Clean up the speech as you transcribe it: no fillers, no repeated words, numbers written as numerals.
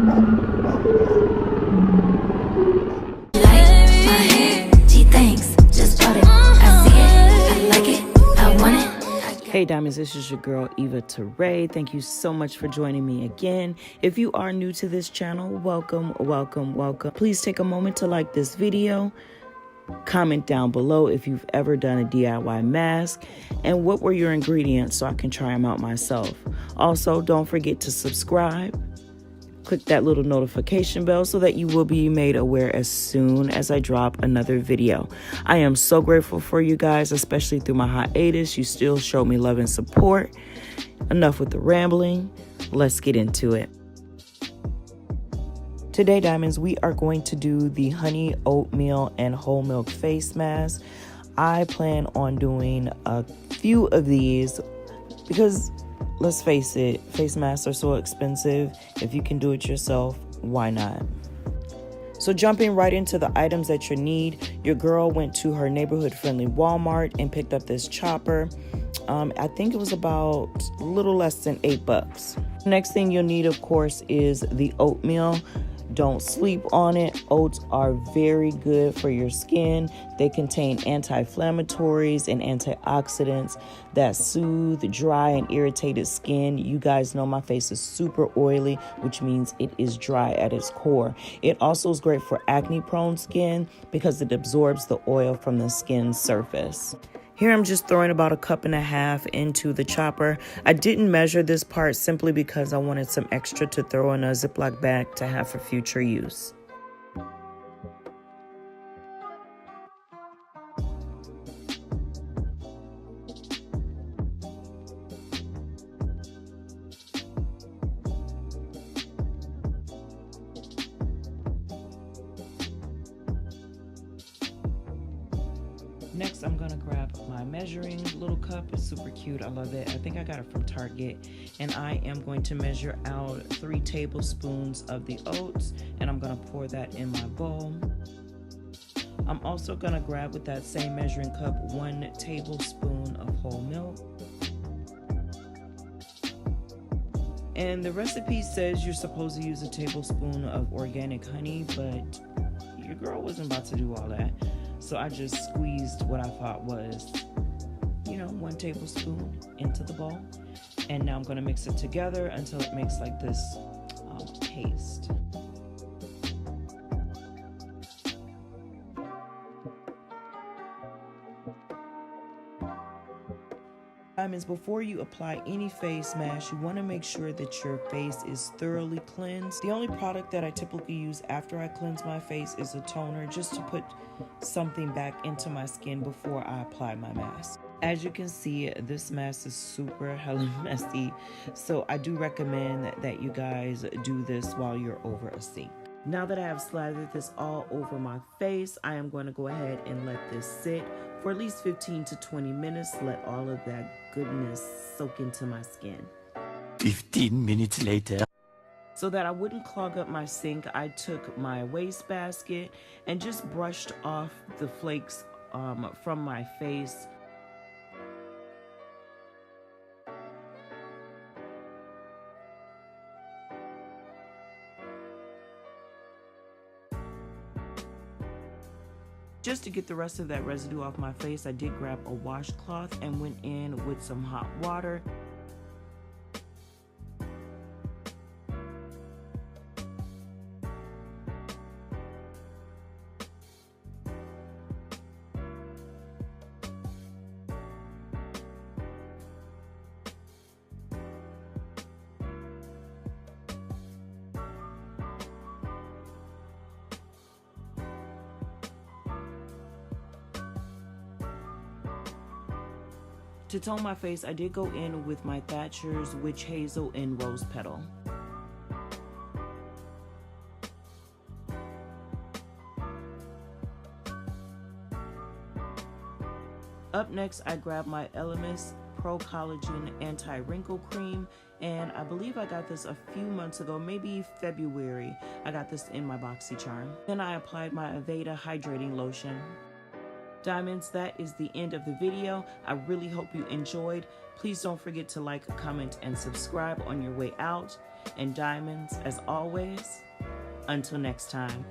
Hey Diamonds, this is your girl Eva Tarae. Thank you so much for joining me again. If you are new to this channel, welcome, welcome, welcome. Please take a moment to like this video. Comment down below if you've ever done a DIY mask and what were your ingredients so I can try them out myself. Also, don't forget to subscribe. Click that little notification bell so that you will be made aware as soon as I drop another video. I am so grateful for you guys, especially through my hiatus. You still show me love and support. Enough with the rambling. Let's get into it. Today, Diamonds, we are going to do the honey, oatmeal, and whole milk face mask. I plan on doing a few of these because let's face it, face masks are so expensive. If you can do it yourself, why not? So jumping right into the items that you need, your girl went to her neighborhood-friendly Walmart and picked up this chopper. I think it was about a little less than $8. Next thing you'll need, of course, is the oatmeal. Don't sleep on it. Oats are very good for your skin. They contain anti-inflammatories and antioxidants that soothe dry and irritated skin. You guys know my face is super oily, which means it is dry at its core. It also is great for acne-prone skin because it absorbs the oil from the skin's surface. Here I'm just throwing about 1.5 cups into the chopper. I didn't measure this part simply because I wanted some extra to throw in a Ziploc bag to have for future use. Next, I'm gonna grab my measuring little cup. It's super cute. I love it. I think I got it from Target. And I am going to measure out 3 tablespoons of the oats, and I'm gonna pour that in my bowl. I'm also gonna grab with that same measuring cup 1 tablespoon of whole milk. And the recipe says you're supposed to use a tablespoon of organic honey, but your girl wasn't about to do all that. So I just squeezed what I thought was, 1 tablespoon into the bowl. And now I'm going to mix it together until it makes like this paste. Diamonds, before you apply any face mask, you want to make sure that your face is thoroughly cleansed. The only product that I typically use after I cleanse my face is a toner, just to put something back into my skin before I apply my mask. As you can see, this mask is super hella messy, so I do recommend that you guys do this while you're over a sink. Now that I have slathered this all over my face, I am going to go ahead and let this sit for at least 15 to 20 minutes. Let all of that goodness soak into my skin. 15 minutes later. So that I wouldn't clog up my sink, I took my wastebasket and just brushed off the flakes from my face. Just to get the rest of that residue off my face, I did grab a washcloth and went in with some hot water. To tone my face, I did go in with my Thatcher's Witch Hazel and Rose Petal. Up next, I grabbed my Elemis Pro Collagen Anti-Wrinkle Cream, and I believe I got this a few months ago, maybe February. I got this in my BOXY charm. Then I applied my Aveda Hydrating Lotion. Diamonds, that is the end of the video. I really hope you enjoyed. Please don't forget to like, comment, and subscribe on your way out. And diamonds, as always, until next time.